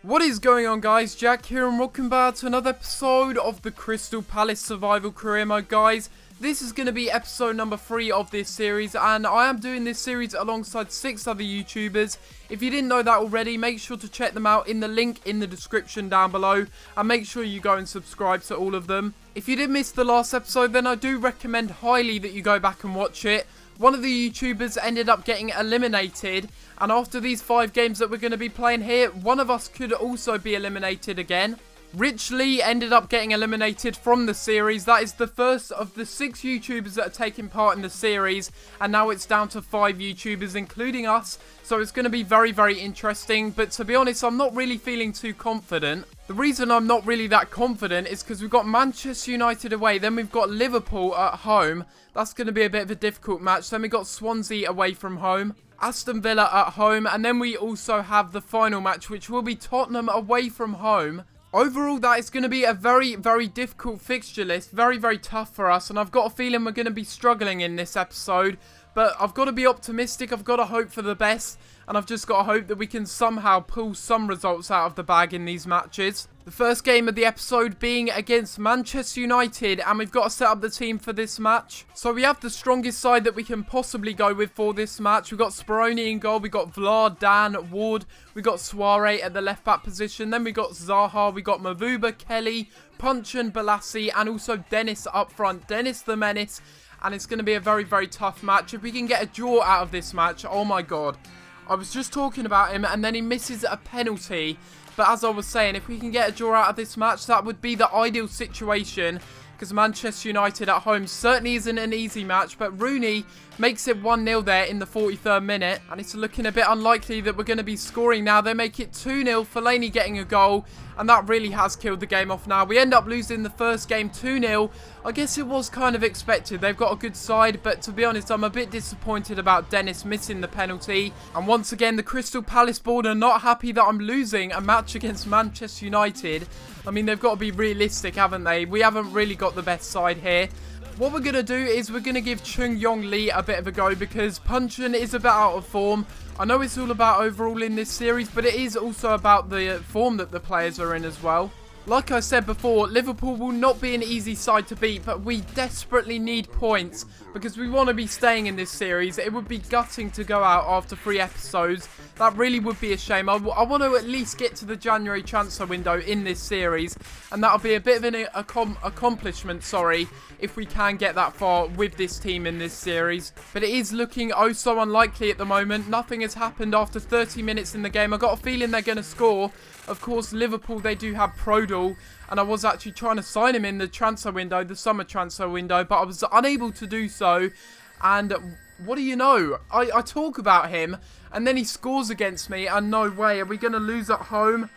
What is going on, guys? Jack here and welcome back to another episode of the Crystal Palace Survival Career Mode, guys. This is going to be episode number 3 of this series, and I am doing this series alongside 6 other YouTubers. If you didn't know that already, make sure to check them out in the link in the description down below, and make sure you go and subscribe to all of them. If you did miss the last episode, then I do recommend highly that you go back and watch it. One of the YouTubers ended up getting eliminated, and after these 5 games that we're going to be playing here, one of us could also be eliminated again. Rich Lee ended up getting eliminated from the series. That is the first of the 6 YouTubers that are taking part in the series, and now it's down to 5 YouTubers, including us, so it's going to be very, very interesting. But to be honest, I'm not really feeling too confident. The reason I'm not really that confident is because we've got Manchester United away, then we've got Liverpool at home. That's going to be a bit of a difficult match. Then we've got Swansea away from home, Aston Villa at home, and then we also have the final match, which will be Tottenham away from home. Overall, that is going to be a very, very difficult fixture list. Very, very tough for us, and I've got a feeling we're going to be struggling in this episode. But I've got to be optimistic, I've got to hope for the best, and I've just got to hope that we can somehow pull some results out of the bag in these matches. The first game of the episode being against Manchester United, and we've got to set up the team for this match. So we have the strongest side that we can possibly go with for this match. We've got Speroni in goal, we've got Vlad, Dan, Ward, we've got Suarez at the left back position, then we've got Zaha, we've got Mavuba, Kelly, Punchin, Balassi, and also Dennis up front, Dennis the Menace. And it's going to be a very, very tough match. If we can get a draw out of this match, oh my god. I was just talking about him and then he misses a penalty. But as I was saying, if we can get a draw out of this match, that would be the ideal situation. Because Manchester United at home certainly isn't an easy match. But Rooney makes it 1-0 there in the 43rd minute. And it's looking a bit unlikely that we're going to be scoring now. They make it 2-0, Fellaini getting a goal. And that really has killed the game off now. We end up losing the first game 2-0. I guess it was kind of expected. They've got a good side, but to be honest, I'm a bit disappointed about Dennis missing the penalty. And once again, the Crystal Palace board are not happy that I'm losing a match against Manchester United. I mean, they've got to be realistic, haven't they? We haven't really got the best side here. What we're going to do is we're going to give Chung Yong Lee a bit of a go because Punchin is a bit out of form. I know it's all about overall in this series, but it is also about the form that the players are in as well. Like I said before, Liverpool will not be an easy side to beat, but we desperately need points because we want to be staying in this series. It would be gutting to go out after 3 episodes. That really would be a shame. I want to at least get to the January transfer window in this series, and that'll be a bit of an accomplishment, if we can get that far with this team in this series. But it is looking oh so unlikely at the moment. Nothing has happened after 30 minutes in the game. I got a feeling they're going to score. Of course, Liverpool, they do have Prodal, and I was actually trying to sign him in the transfer window, the summer transfer window, but I was unable to do so. And what do you know? I talk about him, and then he scores against me, and no way, are we going to lose at home?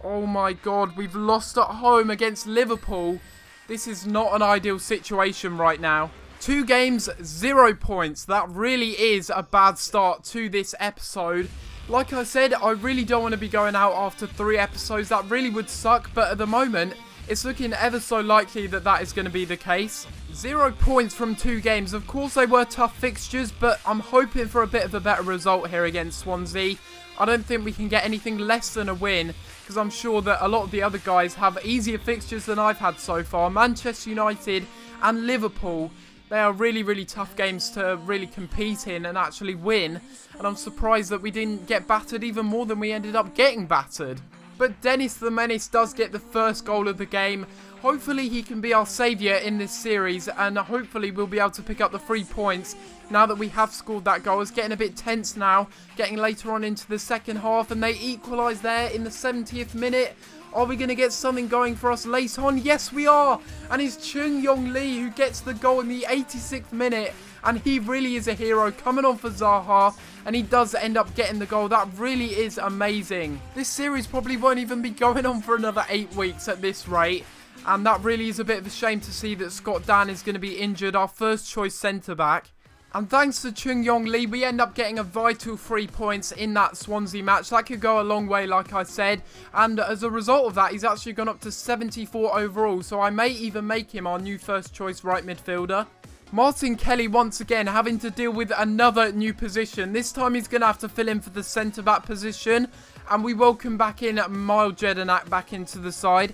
Oh my god, we've lost at home against Liverpool. This is not an ideal situation right now. 2 games, 0 points. That really is a bad start to this episode. Like I said, I really don't want to be going out after 3 episodes. That really would suck, but at the moment, it's looking ever so likely that that is going to be the case. 0 points from 2 games. Of course, they were tough fixtures, but I'm hoping for a bit of a better result here against Swansea. I don't think we can get anything less than a win, because I'm sure that a lot of the other guys have easier fixtures than I've had so far. Manchester United and Liverpool, they are really, really tough games to really compete in and actually win. And I'm surprised that we didn't get battered even more than we ended up getting battered. But Dennis the Menace does get the first goal of the game. Hopefully he can be our saviour in this series, and hopefully we'll be able to pick up the 3 points now that we have scored that goal. It's getting a bit tense now, getting later on into the second half, and they equalise there in the 70th minute. Are we going to get something going for us later on? Yes, we are. And it's Chung Yong Lee who gets the goal in the 86th minute. And he really is a hero coming on for Zaha. And he does end up getting the goal. That really is amazing. This series probably won't even be going on for another 8 weeks at this rate. And that really is a bit of a shame to see that Scott Dan is going to be injured. Our first choice centre-back. And thanks to Chung Yong Lee, we end up getting a vital 3 points in that Swansea match. That could go a long way, like I said. And as a result of that, he's actually gone up to 74 overall. So I may even make him our new first choice right midfielder. Martin Kelly once again having to deal with another new position. This time he's going to have to fill in for the centre-back position. And we welcome back in Mile Jedinak back into the side.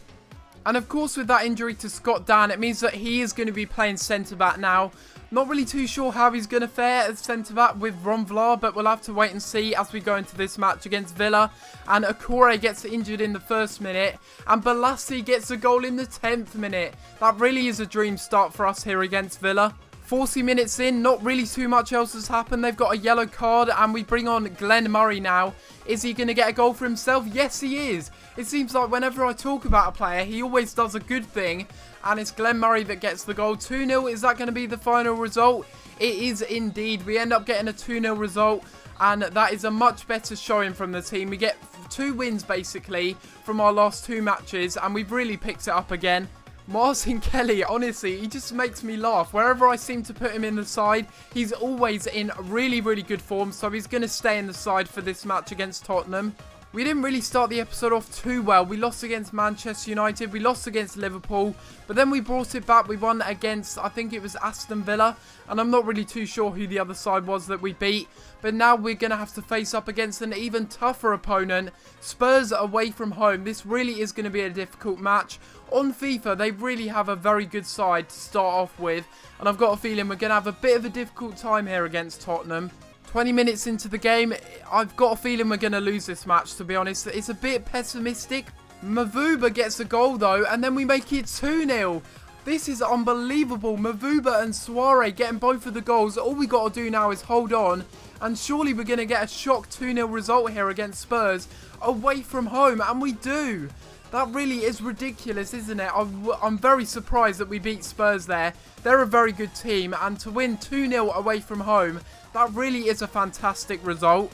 And of course with that injury to Scott Dan, it means that he is going to be playing centre-back now. Not really too sure how he's going to fare as centre-back with Ron Vlaar, but we'll have to wait and see as we go into this match against Villa. And Akore gets injured in the first minute, and Balassi gets a goal in the 10th minute. That really is a dream start for us here against Villa. 40 minutes in, not really too much else has happened. They've got a yellow card, and we bring on Glenn Murray now. Is he going to get a goal for himself? Yes, he is. It seems like whenever I talk about a player, he always does a good thing. And it's Glenn Murray that gets the goal. 2-0, is that going to be the final result? It is indeed. We end up getting a 2-0 result. And that is a much better showing from the team. We get 2 wins, basically, from our last 2 matches. And we've really picked it up again. Martin Kelly, honestly, he just makes me laugh. Wherever I seem to put him in the side, he's always in really, really good form. So he's going to stay in the side for this match against Tottenham. We didn't really start the episode off too well. We lost against Manchester United. We lost against Liverpool. But then we brought it back. We won against, I think it was Aston Villa. And I'm not really too sure who the other side was that we beat. But now we're going to have to face up against an even tougher opponent. Spurs away from home. This really is going to be a difficult match. On FIFA, they really have a very good side to start off with. And I've got a feeling we're going to have a bit of a difficult time here against Tottenham. 20 minutes into the game, I've got a feeling we're going to lose this match, to be honest. It's a bit pessimistic. Mavuba gets a goal, though, and then we make it 2-0. This is unbelievable. Mavuba and Suarez getting both of the goals. All we got to do now is hold on. And surely we're going to get a shock 2-0 result here against Spurs away from home. And we do. That really is ridiculous, isn't it? I'm very surprised that we beat Spurs there. They're a very good team. And to win 2-0 away from home, that really is a fantastic result.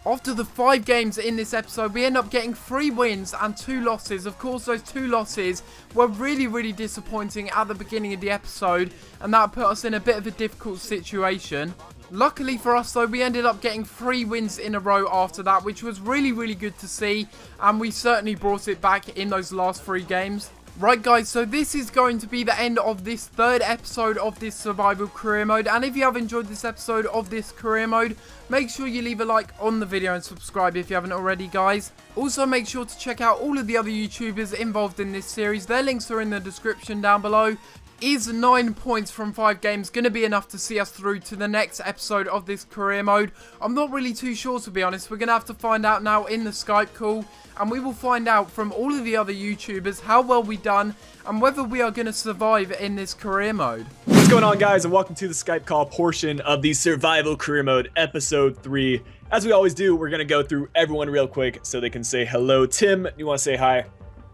After the 5 games in this episode, we end up getting 3 wins and 2 losses. Of course, those 2 losses were really, really disappointing at the beginning of the episode. And that put us in a bit of a difficult situation. Luckily for us, though, we ended up getting 3 wins in a row after that, which was really, really good to see. And we certainly brought it back in those last 3 games. Right guys, so this is going to be the end of this 3rd episode of this survival career mode, and if you have enjoyed this episode of this career mode, make sure you leave a like on the video and subscribe if you haven't already, guys. Also make sure to check out all of the other YouTubers involved in this series. Their links are in the description down below. Is 9 points from 5 games going to be enough to see us through to the next episode of this career mode? I'm not really too sure, to be honest. We're going to have to find out now in the Skype call. And we will find out from all of the other YouTubers how well we've done and whether we are going to survive in this career mode. What's going on, guys, and welcome to the Skype call portion of the survival career mode episode 3. As we always do, we're going to go through everyone real quick so they can say hello. Tim, you want to say hi?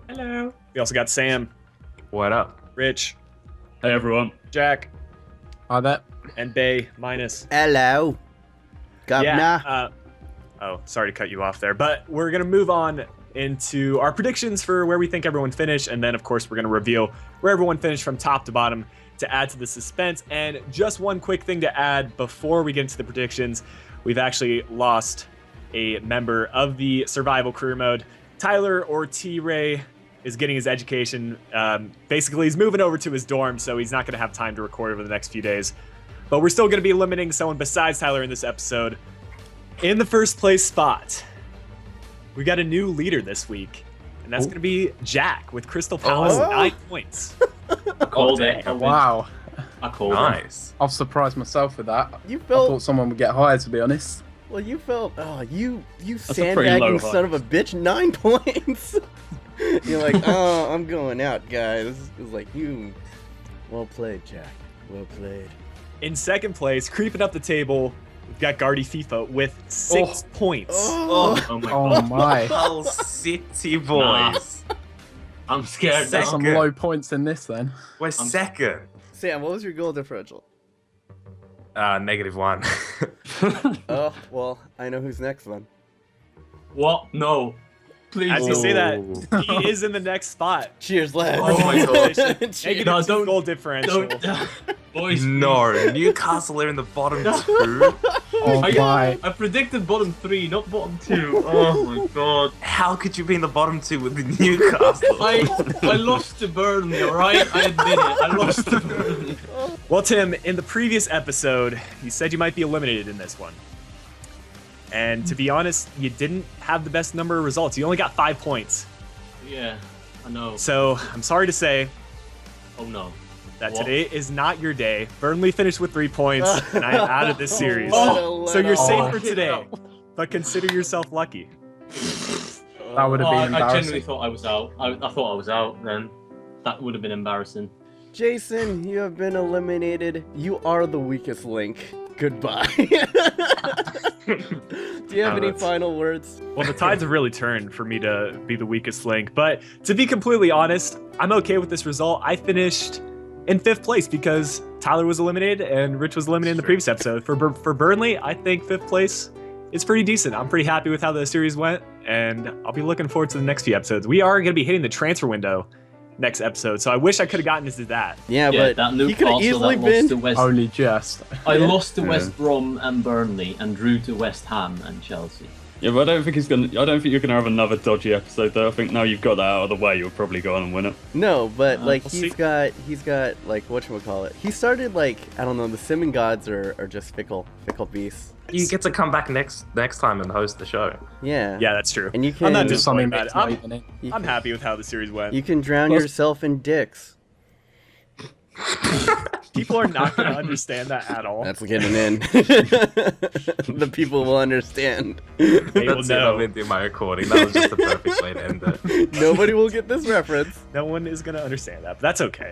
Hello. We also got Sam. What up? Rich. Hey, everyone. Jack. Hi there. And Bay minus. Hello. Governor. Yeah, oh, sorry to cut you off there, but we're going to move on into our predictions for where we think everyone finished, and then, of course, we're going to reveal where everyone finished from top to bottom to add to the suspense. And just one quick thing to add before we get into the predictions, we've actually lost a member of the survival career mode. Tyler, or T-Ray, is getting his education. Basically, he's moving over to his dorm, so he's not going to have time to record over the next few days. But we're still going to be limiting someone besides Tyler in this episode. In the first place spot, we got a new leader this week, and that's going to be Jack with Crystal Palace, 9 points. I called it. Wow. I called it. Nice. I've surprised myself with that. You I felt. thought someone would get higher, to be honest. Well, you felt. Oh, you pretty sandbagging low son of a bitch. 9 points. You're like, oh, I'm going out, guys. It's like you. Well played, Jack. Well played. In second place, creeping up the table, we've got Guardy FIFA with 6 points. Oh my Oh god. my. Hull City boys. I'm scared There's now. some low points in this then. We're second. Sam, what was your goal differential? -1. Oh, well, I know who's next then. What? No. Please. As you say that, Oh. he is in the next spot. Cheers, lads. Oh my god. Cheers. Negative No, 2 don't- goal differential. Don't. Boys. No, Newcastle are in the bottom 2. Oh my. I predicted bottom 3, not bottom 2. Oh my god. How could you be in the bottom 2 with Newcastle? I lost to Burnley, alright? I admit it. I lost to Burnley. Well, Tim, in the previous episode, you said you might be eliminated in this one. And to be honest, you didn't have the best number of results. You only got 5 points. Yeah, I know. So I'm sorry to say Oh no. that What? today is not your day. Burnley finished with 3 points, and I am out of this series. Oh, So you're safe for Oh. today, but consider yourself lucky. That would have been I embarrassing. genuinely thought I was out. I thought I was out then. That would have been embarrassing. Jason, you have been eliminated. You are the weakest link. Goodbye. Do you have any final words? Well, the tides have really turned for me to be the weakest link. But to be completely honest, I'm okay with this result. I finished in 5th place because Tyler was eliminated and Rich was eliminated in the previous episode. For Burnley, I think 5th place is pretty decent. I'm pretty happy with how the series went, and I'll be looking forward to the next few episodes. We are going to be hitting the transfer window next episode, so I wish I could have gotten into that. Yeah, Yeah, but that he could have Newcastle easily that lost been. to West. Only just. I lost to Yeah. West Brom and Burnley, and drew to West Ham and Chelsea. Yeah, but I don't think you're gonna have another dodgy episode though. I think now you've got that out of the way, you'll probably go on and win it. No, but like we'll he's see. got like whatchamacallit. He started like I don't know. The Simmon gods are just fickle beasts. You get to come back next time and host the show. Yeah. Yeah, that's true. And you can I'm not There's something disappointed that's about not it. even in. you I'm can- happy with how the series went. You can drown Plus- yourself in dicks. People are not going to understand that at all. That's getting in. The people will understand. They will That's it. know. I'm into my recording. That was just the perfect way to end it. Nobody will get this reference. No one is going to understand that, but that's okay.